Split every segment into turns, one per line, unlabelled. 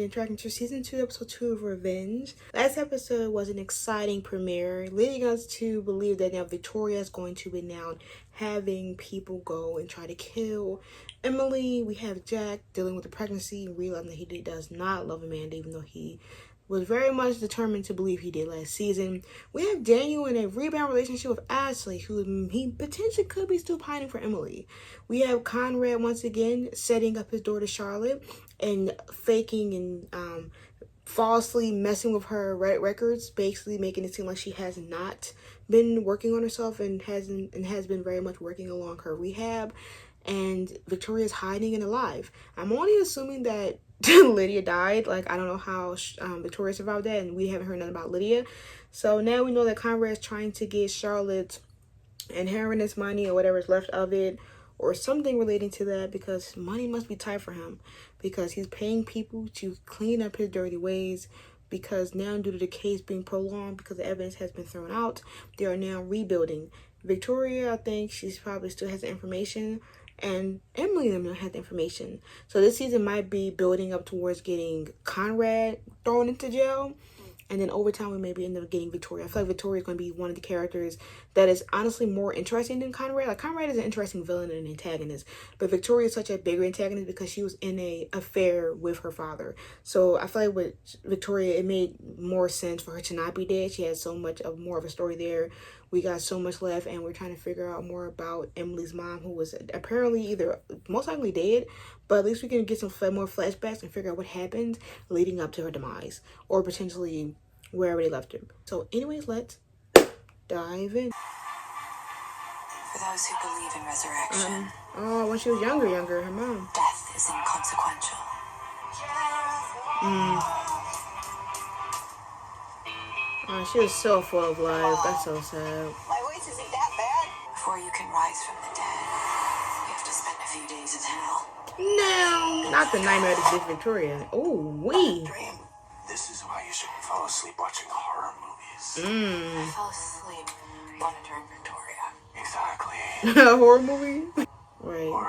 and tracking to season 2, episode 2 of Revenge. Last episode was an exciting premiere, leading us to believe that now Victoria is going to be now having people go and try to kill Emily. We have Jack dealing with the pregnancy and realizing that he does not love Amanda, even though he was very much determined to believe he did last season. We have Daniel in a rebound relationship with Ashley, who he potentially could be still pining for Emily. We have Conrad once again setting up his daughter Charlotte and faking and falsely messing with her records, basically making it seem like she has not been working on herself and has been very much working along her rehab. And Victoria's hiding and alive. I'm only assuming that Lydia died. Like, I don't know how Victoria survived that, and we haven't heard nothing about Lydia. So now we know that Conrad's trying to get Charlotte's inheritance money or whatever's left of it, or something relating to that, because money must be tight for him, because he's paying people to clean up his dirty ways. Because now, due to the case being prolonged, because the evidence has been thrown out, they are now rebuilding. Victoria, I think she's probably still has the information, and Emily and them had the information. So this season might be building up towards getting Conrad thrown into jail. And then over time, we maybe end up getting Victoria. I feel like Victoria is going to be one of the characters that is honestly more interesting than Conrad. Like, Conrad is an interesting villain and an antagonist. But Victoria is such a bigger antagonist because she was in a affair with her father. So I feel like with Victoria, it made more sense for her to not be dead. She had so much of more of a story there. We got so much left, and we're trying to figure out more about Emily's mom, who was apparently either most likely dead, but at least we can get some more flashbacks and figure out what happened leading up to her demise, or potentially wherever they left her. So anyways, let's dive in.
For those who believe in resurrection,
when she was younger, her mom.
Death is inconsequential.
Oh, she was so full of life. That's so sad.
My voice isn't that bad. Before you can rise from the dead, you have to spend a few days in hell.
No, not the nightmare that did Victoria. Oh,
Dream. This is why you shouldn't fall asleep watching horror movies.
I fell asleep monitoring Victoria.
Exactly.
A horror movie? Right.
Or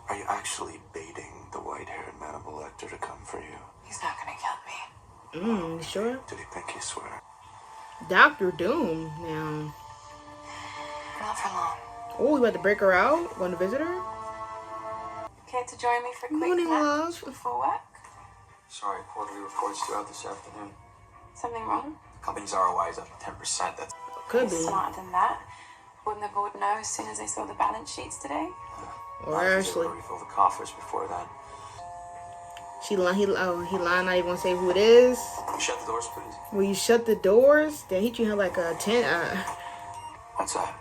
are you actually baiting the white-haired Hannibal Lecter to come for you?
He's not gonna kill me.
You sure?
Did he think you swear?
Dr. Doom now.
Not for long.
Oh, you about to break her out? Want to visit her?
Care to join me for a quick
Morning,
nap
love.
before work?
Sorry, quarterly reports due out this afternoon.
Something wrong?
The company's ROI is up 10%. That's
Could be.
Smarter than that. Wouldn't the board know as soon as they saw the balance sheets today?
Or Ashley.
Refill the coffers before then.
He lying, not even gonna say who it is.
You shut the doors, please.
Will you shut the doors? They hit you like a 10.
What's that?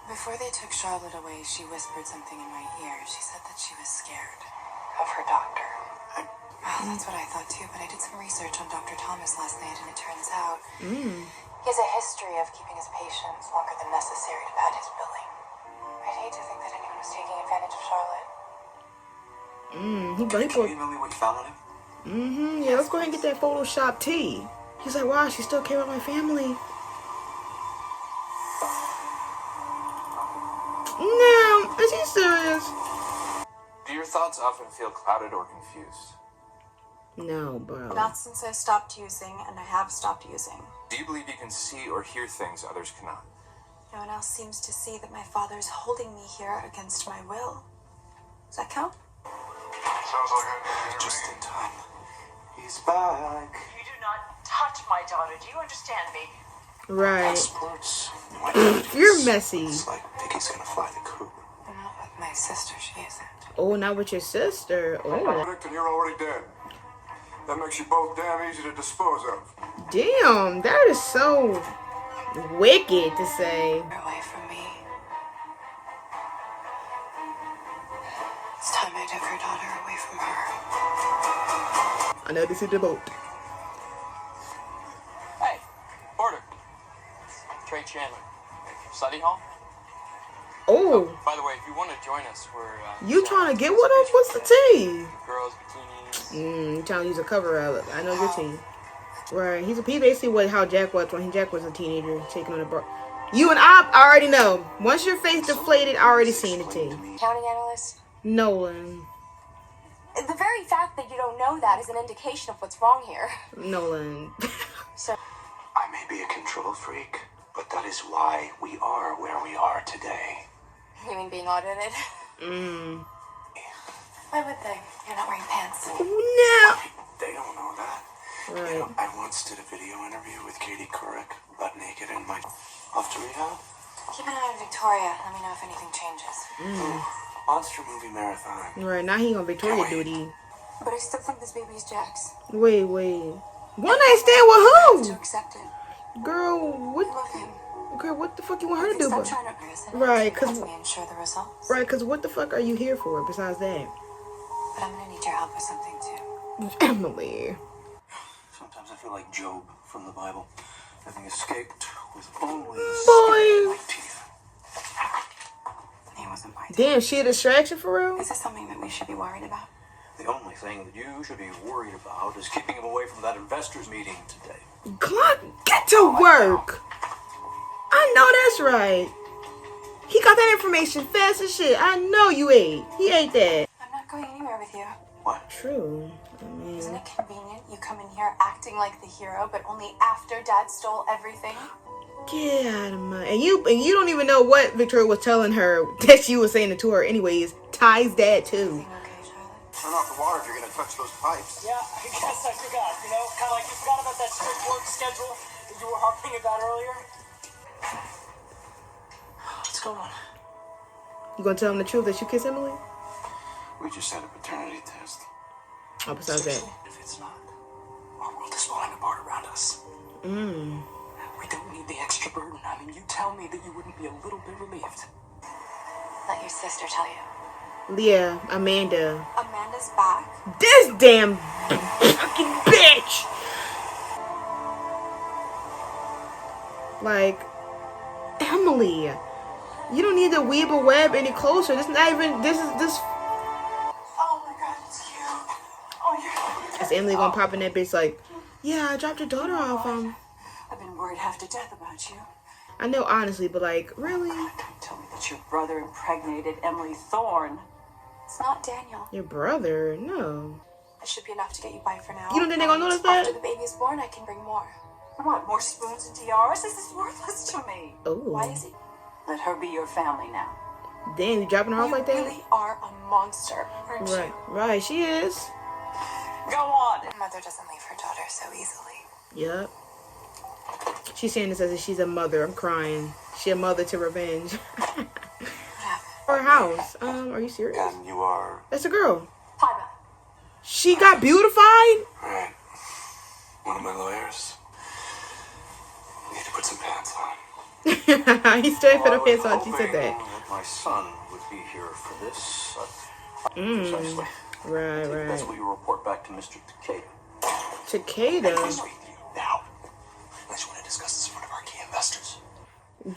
Before they took Charlotte away, she whispered something in my ear. She said that she was scared of her doctor. Well, that's what I thought too, but I did some research on Dr. Thomas last night, and it turns out he has a history of keeping his patients longer than necessary to pad his billing. I'd hate to think that anyone was taking advantage of Charlotte.
Can you email me what you found on him?
Yeah, let's go ahead and get that Photoshop tea. He's like, wow, she still cares about my family. No, is he serious?
Do your thoughts often feel clouded or confused?
No, bro.
Not since I stopped using, and I have stopped using.
Do you believe you can see or hear things others cannot?
No one else seems to see that my father's holding me here against my will. Does that count?
Sounds like I just in time. He's back.
You do not touch my daughter. Do you understand me?
Right.
Passports.
You're messy.
It's like Piggy's gonna fly the coop.
Not with my sister, she isn't.
Oh, not with your sister. Oh,
And you're already dead. That makes you both damn easy to dispose of.
damn. That is so wicked to say.
Away from me. It's time I took her daughter away from her.
I know this is the boat.
Hey, order. Trey Chandler. Study hall?
Oh,
By the way, if you want to join us, we're...
you trying to get with us? What's the tea?
Girls, bikinis.
You trying to use a cover up. I know your team. Right. He basically how Jack was when Jack was a teenager, taking on a bar. You and I already know. Once your face deflated, I already seen the team.
Counting analyst?
Nolan.
The very fact that you don't know that is an indication of what's wrong here.
Nolan.
So,
I may be a control freak, but that is why we are where we are today.
you mean being audited?
Why would they? You're not wearing pants.
No.
They don't know that.
Right.
You know, I once did a video interview with Katie Couric, butt naked in my off to rehab.
Keep an eye on Victoria. Let me know if anything changes.
Monster movie marathon.
Right, now he on Victoria duty.
But I still think this baby is Jack's.
Wait. One night stand with
To
who?
accept it.
Girl, what?
Love him.
Girl, what the fuck you want her to do?
Stop
But,
trying to...
right, cause
Help me ensure the results.
right, cause what the fuck are you here for besides that?
But I'm gonna need your help with something too.
Emily.
Sometimes I feel like Job from the Bible, having escaped with only the
Boy.
skin of my teeth.
He wasn't my type.
Damn, she a distraction for real?
Is this something that we should be worried about?
The only thing that you should be worried about is keeping him away from that investors meeting today.
Clark, get to work. I know that's right. He got that information fast as shit. I know you ate. He ate that.
I'm not going anywhere with you.
What?
True.
Isn't it convenient you come in here acting like the hero, but only after Dad stole everything?
Get out of my... And you don't even know what Victoria was telling her that she was saying it to her anyways. Ty's dad too.
Everything okay, Charlotte?
Turn off the water if you're gonna touch those pipes.
Yeah, I guess I forgot. You know, kind of like you forgot about that strict work schedule that you were harping about earlier.
What's going on?
You gonna tell him the truth that you kiss Emily?
We just had a paternity test.
Oh, besides that.
If it's not, our world is falling apart around us.
We don't need the extra burden. I mean, you tell me that you wouldn't be a little bit relieved.
Let your sister tell you.
Yeah, Amanda.
Amanda's back.
This damn fucking bitch! Like, Emily, you don't need to weave a web any closer. This is not even, this.
Oh my God, it's you. Oh, you're...
Is Emily gonna pop in that bitch like, yeah, I dropped your daughter off.
I've been worried half to death about you.
I know honestly, but like, really?
Don't tell me that your brother impregnated Emily Thorne.
It's not Daniel.
Your brother? No.
It should be enough to get you by for now.
You don't think they're gonna notice
After
that?
the baby's born, I can bring more.
What, more spoons and tiaras? This is worthless to me.
Why
Oh,
is it?
Let her be your family now.
damn, you dropping her off
You
like that?
really are a monster, aren't
Right, right, she is.
Go on.
Mother doesn't leave her daughter so easily.
Yup. She's saying this as if she's a mother. I'm crying. She a mother to revenge. Her house. Are you serious?
And you are...
That's a girl.
Five.
She got beautified?
Right. One of my lawyers. You need to put some pants on.
He straight put
Well,
her
I was
pants on. She said
hoping
that.
my son would be here for this. Precisely.
Right,
That's
right.
what you report back to Mr. Takeda.
Takeda.
Speak to you now. I just want to discuss this in front of our key investors.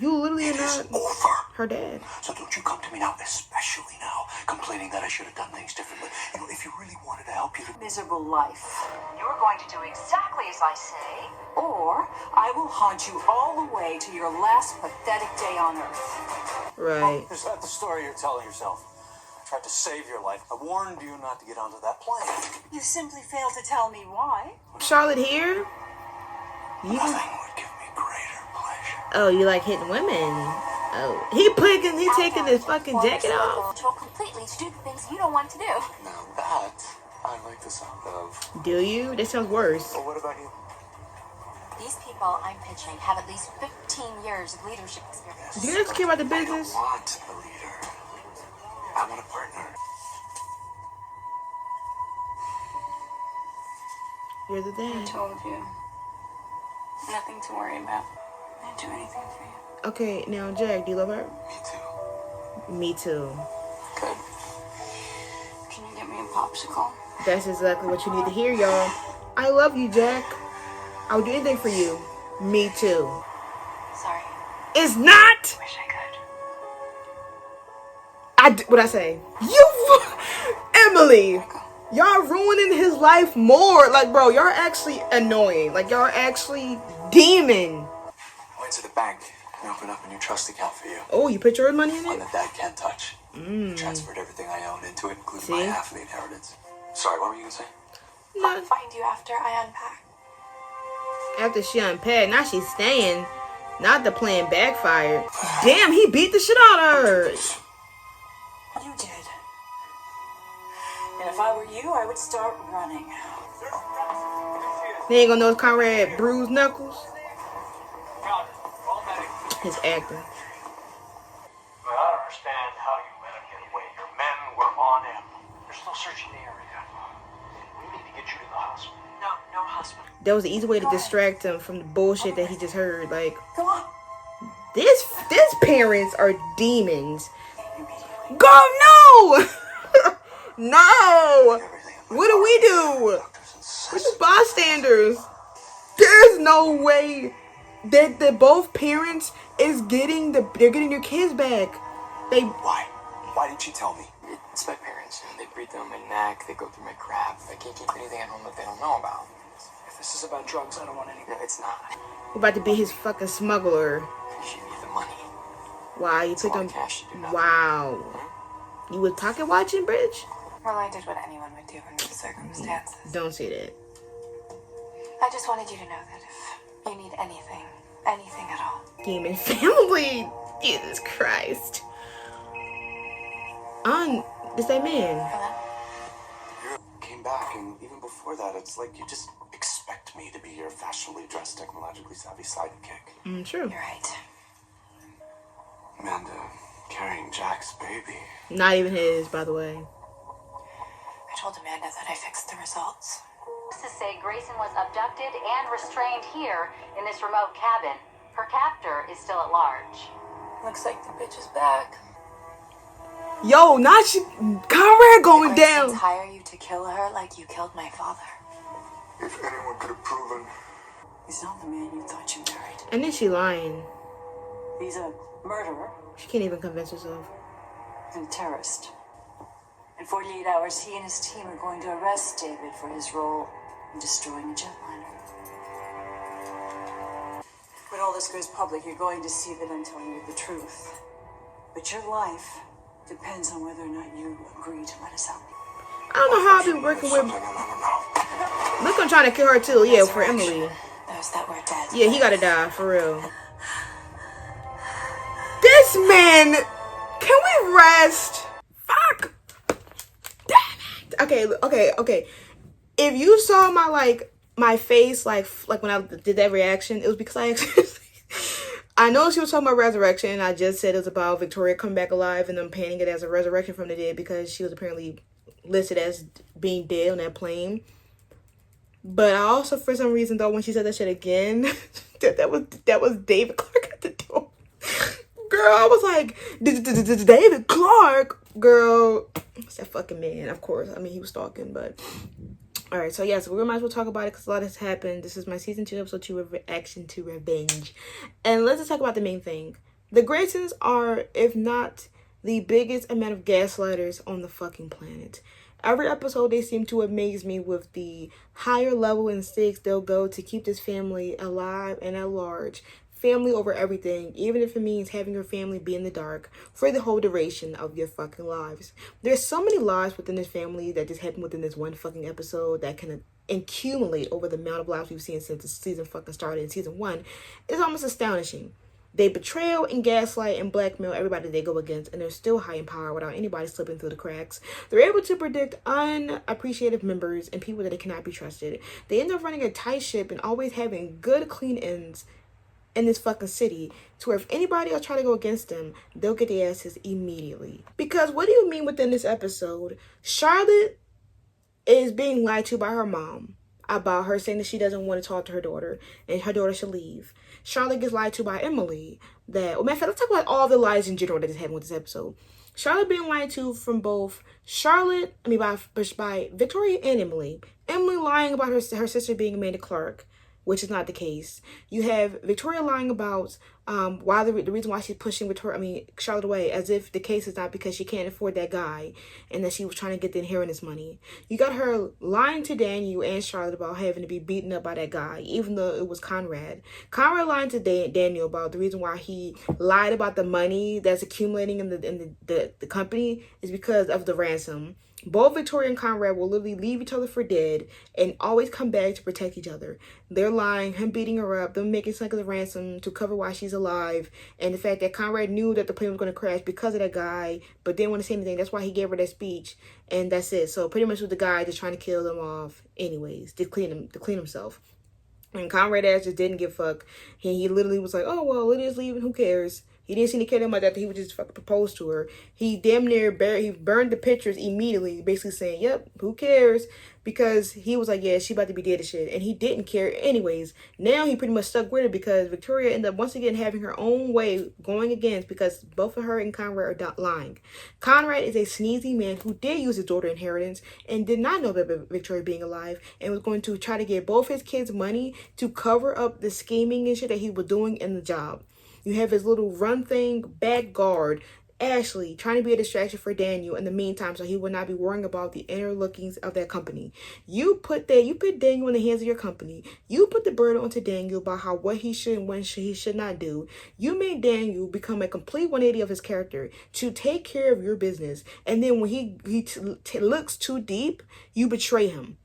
You literally
It
are
is
not
over.
her dad.
So don't you come to me now, especially now, complaining that I should have done things differently. You know, if you really wanted to help you,
Miserable life.
You're going to do exactly as I say.
Or I will haunt you all the way to your last pathetic day on Earth.
Right.
is that the story you're telling yourself? I tried to save your life. I warned you not to get onto that plane.
You simply failed to tell me why.
Charlotte here? You
Nothing would give me greater pleasure.
Oh, you like hitting women. Oh. He taking his fucking jacket off.
Control completely to do the things you don't want to do.
Now that I like the sound of.
Do you? That sounds worse.
Well, what about you?
These people I'm pitching have at least 15 years of leadership experience.
Do you guys care about the
I don't
business?
want a leader. I want a partner.
You're the
I
dad.
told you. Nothing to worry about. I'd do anything for you.
Okay, now Jack, do you love her?
Me too.
Me too.
Good. Can you get me a popsicle?
That's exactly what you need to hear, y'all. I love you, Jack. I would do anything for you. Me too.
Sorry.
It's not.
Wish I could.
What I say? You, Emily. Y'all ruining his life more. Like, bro, y'all actually annoying. Like, y'all actually demon.
I went to the bank and opened up a new trust account for you.
Oh, you put your money in
One
it?
that Dad can't touch. Transferred everything I owned into it, including my
See?
half of the inheritance. Sorry, what were you gonna say?
I'll find you after I unpack.
After she unpacked, now she's staying. Not the plan backfired. Damn, he beat the shit out of her.
You did. And if I were you, I would start running.
They ain't gonna know Conrad bruised knuckles. His acting.
But I don't understand how you let him get away. Your men were on him. They're still searching the area. We need to get you to the hospital.
No hospital.
That was an easy way to distract him from the bullshit that he just heard. Like,
Go on.
this parents are demons. Go, no! No! What do we do? We're just bystanders. There's no way that both parents is getting they're getting their kids back.
Why? Why didn't you tell me?
It's my parents. They breathe down my neck. They go through my crap. I can't keep anything at home that they don't know about.
If this is about drugs, I don't want any.
No, it's not.
We're about to be his fucking smuggler.
She needs the money.
Wow, you
It's
took
a lot
them.
of cash to do nothing.
Wow. You was pocket watching, Bridge?
Well, I did what anyone would do under the circumstances.
Don't say that.
I just wanted you to know that if you need anything at all.
Demon family. Jesus Christ. This that man.
Hello?
You came back, and even before that, it's like you just expect me to be your fashionably dressed, technologically savvy sidekick.
True.
You're right.
Amanda carrying Jack's baby.
Not even his, by the way.
I told Amanda that I fixed the results.
To say Grayson was abducted and restrained here in this remote cabin. Her captor is still at large.
Looks like the bitch is back.
Yo, not she. Conrad going
Grayson's
down.
hire you to kill her like you killed my father.
If anyone could have proven
He's not the man you thought you married.
And then she lying.
He's a murderer
She can't even convince herself.
and a terrorist. In 48 hours, he and his team are going to arrest David for his role in destroying a jetliner. When all this goes public, you're going to see that I'm telling you the truth. But your life depends on whether or not you agree to let us out.
I don't know how I've been working with. Look, I'm trying to kill her too. Yeah, for Emily.
Those that were dead.
Yeah, he gotta die, for real. This man. Can we rest? Fuck. Damn it. Okay. If you saw my face, like when I did that reaction, it was because I actually. I know she was talking about resurrection, and I just said it was about Victoria coming back alive and them painting it as a resurrection from the dead because she was apparently listed as being dead on that plane. But I also, for some reason, though, when she said that shit again, that was David Clark at the door. Girl, I was like, David Clark, girl. It's that fucking man, of course. I mean, he was stalking, but. All right, so yes, we might as well talk about it because a lot has happened. This is my season 2, episode 2 of Reaction to Revenge. And let's just talk about the main thing. The Graysons are, if not the biggest amount of gaslighters on the fucking planet. Every episode, they seem to amaze me with the higher level and stakes they'll go to keep this family alive and at large. Family over everything, even if it means having your family be in the dark for the whole duration of your fucking lives. There's so many lives within this family that just happened within this one fucking episode that can accumulate over the amount of lives we've seen since the season fucking started in season 1. It's almost astonishing. They betrayal and gaslight and blackmail everybody they go against, and they're still high in power without anybody slipping through the cracks. They're able to predict unappreciative members and people that they cannot be trusted. They end up running a tight ship and always having good, clean ends in this fucking city, to where if anybody else try to go against them, they'll get their asses immediately. Because what do you mean within this episode? Charlotte is being lied to by her mom about her saying that she doesn't want to talk to her daughter and her daughter should leave. Charlotte gets lied to by Emily that, well, matter of fact, let's talk about all the lies in general that just happened with this episode. Charlotte being lied to from both by Victoria and Emily. Emily lying about her sister being Amanda Clark, which is not the case. You have Victoria lying about why the reason why she's pushing Charlotte away, as if the case is not because she can't afford that guy and that she was trying to get the inheritance money. You got her lying to Daniel and Charlotte about having to be beaten up by that guy, even though it was Conrad. Conrad lying to Daniel about the reason why he lied about the money that's accumulating in the company is because of the ransom. Both Victoria and Conrad will literally leave each other for dead and always come back to protect each other. They're lying, him beating her up, them making something of the ransom to cover why she's alive, and the fact that Conrad knew that the plane was going to crash because of that guy, but didn't want to say anything. That's why he gave her that speech, and that's it. So pretty much with the guy just trying to kill them off anyways, to clean himself. And Conrad ass just didn't give a fuck. He literally was like, oh, well, Lydia's leaving, who cares? He didn't seem to care that much after he would just fucking propose to her. He damn near burned the pictures immediately, basically saying, yep, who cares? Because he was like, yeah, she about to be dead as shit. And he didn't care anyways. Now he pretty much stuck with it because Victoria ended up once again having her own way going against, because both of her and Conrad are lying. Conrad is a sneezy man who did use his daughter's inheritance and did not know about Victoria being alive and was going to try to get both his kids money to cover up the scheming and shit that he was doing in the job. You have his little run thing back guard, Ashley, trying to be a distraction for Daniel in the meantime so he would not be worrying about the inner lookings of that company. You put Daniel in the hands of your company. You put the burden onto Daniel about what he should and when he should not do. You made Daniel become a complete 180 of his character to take care of your business. And then when he looks too deep, you betray him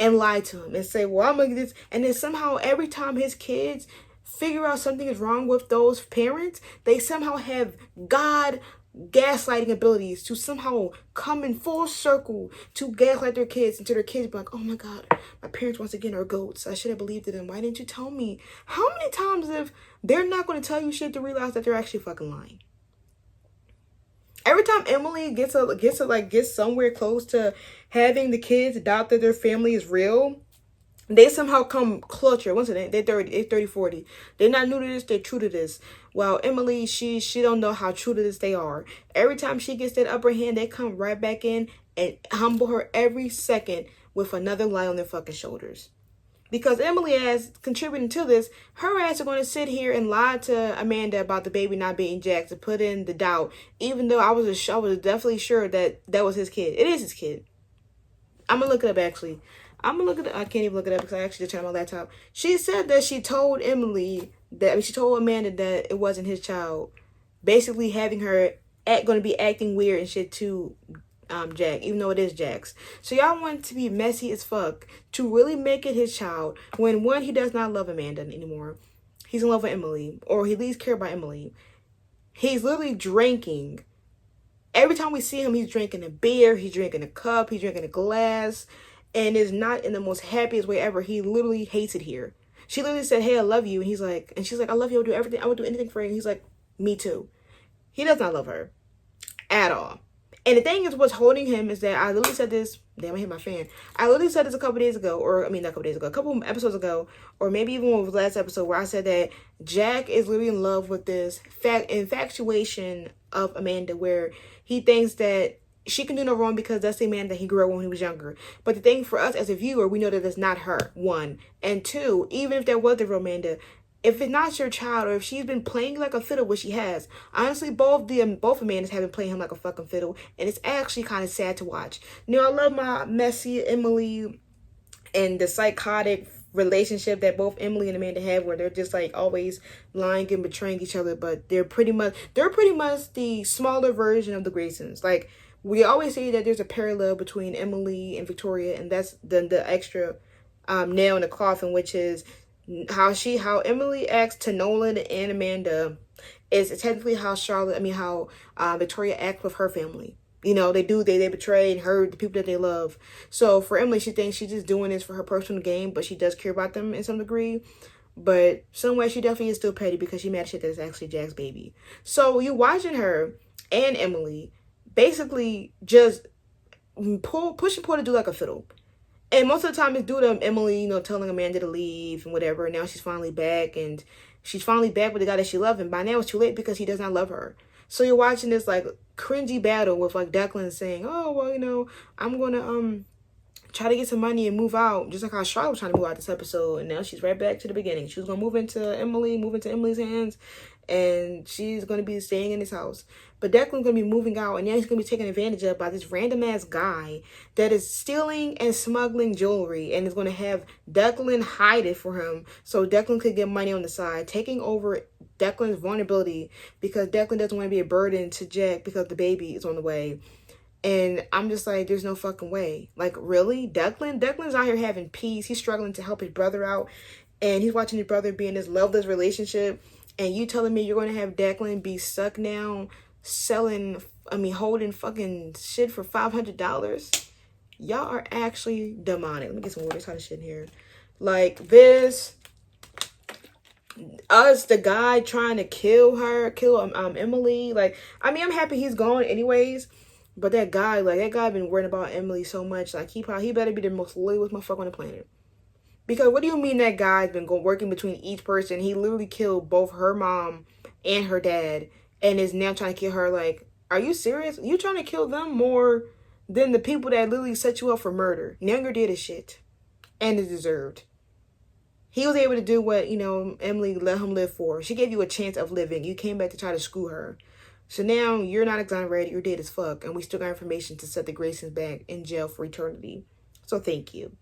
and lie to him and say, well, I'm going to do this. And then somehow every time his kids figure out something is wrong with those parents, they somehow have God gaslighting abilities to somehow come in full circle to gaslight their kids until their kids be like, oh my God, my parents once again are goats. I should have believed in them. Why didn't you tell me? How many times if they're not going to tell you shit to realize that they're actually fucking lying? Every time Emily gets somewhere close to having the kids doubt that their family is real, they somehow come clutcher. Once again, they're 30, 40. They're not new to this, they're true to this. While Emily, she don't know how true to this they are. Every time she gets that upper hand, they come right back in and humble her every second with another lie on their fucking shoulders. Because Emily as contributing to this, her ass are going to sit here and lie to Amanda about the baby not being Jack to put in the doubt. Even though I was definitely sure that was his kid. It is his kid. I'm going to look it up actually. I can't even look it up because I actually just turned on my laptop. She said that she told she told Amanda that it wasn't his child. Basically having her going to be acting weird and shit to Jack, even though it is Jack's. So y'all want to be messy as fuck to really make it his child when, one, he does not love Amanda anymore. He's in love with Emily, or he at least cares about Emily. He's literally drinking. Every time we see him, he's drinking a beer, he's drinking a cup, he's drinking a glass. And is not in the most happiest way ever. He literally hates it here. She literally said, hey, I love you. And she's like, I love you. I'll do everything. I would do anything for you. And he's like, me too. He does not love her at all. And the thing is, what's holding him is that I literally said this. Damn, I hit my fan. I literally said this a couple episodes ago, or maybe even with the last episode where I said that Jack is literally in love with this infatuation of Amanda, where he thinks that she can do no wrong because that's the man that he grew up when he was younger. But the thing for us as a viewer, we know that it's not her, one. And two, even if there was the real Amanda, if it's not your child, or if she's been playing like a fiddle, which she has, honestly, both Amandas have been playing him like a fucking fiddle. And it's actually kind of sad to watch. You know, I love my messy Emily and the psychotic relationship that both Emily and Amanda have, where they're just like always lying and betraying each other. But they're pretty much the smaller version of the Graysons. Like, we always say that there's a parallel between Emily and Victoria, and that's the extra nail in the coffin, which is how Emily acts to Nolan and Amanda is technically how Victoria acts with her family. You know, they betray and hurt the people that they love. So for Emily, she thinks she's just doing this for her personal gain, but she does care about them in some degree. But somewhere she definitely is still petty because she mad shit that it's actually Jack's baby. So you watching her and Emily basically just push and pull to do like a fiddle. And most of the time it's due to Emily, telling Amanda to leave and whatever. And now she's finally back, and she's finally back with the guy that she loved. And by now it's too late because he does not love her. So you're watching this like cringy battle with like Declan saying, oh, well, I'm going to try to get some money and move out. Just like how Charlotte was trying to move out this episode. And now she's right back to the beginning. She was going to move into Emily's hands. And she's going to be staying in this house. But Declan's going to be moving out. And now he's going to be taken advantage of by this random ass guy that is stealing and smuggling jewelry. And is going to have Declan hide it for him. So Declan could get money on the side. Taking over Declan's vulnerability. Because Declan doesn't want to be a burden to Jack because the baby is on the way. And I'm just like, there's no fucking way. Like, really? Declan's out here having peace. He's struggling to help his brother out. And he's watching his brother be in this loveless relationship. And you telling me you're going to have Declan be stuck now holding fucking shit for $500? Y'all are actually demonic. Let me get some water kind of shit in here. Like, this, the guy trying to kill Emily. Like, I mean, I'm happy he's gone anyways. But that guy been worrying about Emily so much. Like, he better be the most loyal motherfucker on the planet. Because what do you mean that guy's been working between each person? He literally killed both her mom and her dad. And is now trying to kill her. Like, are you serious? You trying to kill them more than the people that literally set you up for murder. Now you're dead as shit. And it's deserved. He was able to do what, Emily let him live for. She gave you a chance of living. You came back to try to screw her. So now you're not exonerated. You're dead as fuck. And we still got information to set the Graysons back in jail for eternity. So thank you.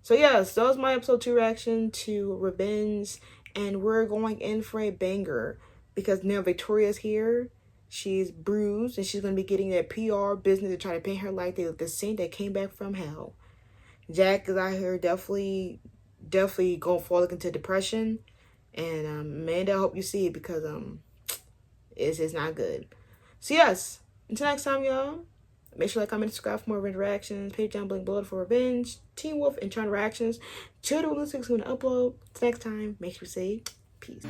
So yes, that was my episode 2 reaction to Revenge. And we're going in for a banger. Because now Victoria's here. She's bruised. And she's going to be getting that PR business to try to paint her like the saint that came back from hell. Jack is out here definitely going to fall into depression. And Amanda, I hope you see it because it's not good. So yes, until next time, y'all. Make sure to like, comment, subscribe for more Revenge reactions. Page down, link below for Revenge, Teen Wolf, and Charmed reactions. Children will listen to upload. Till next time, make sure you say peace.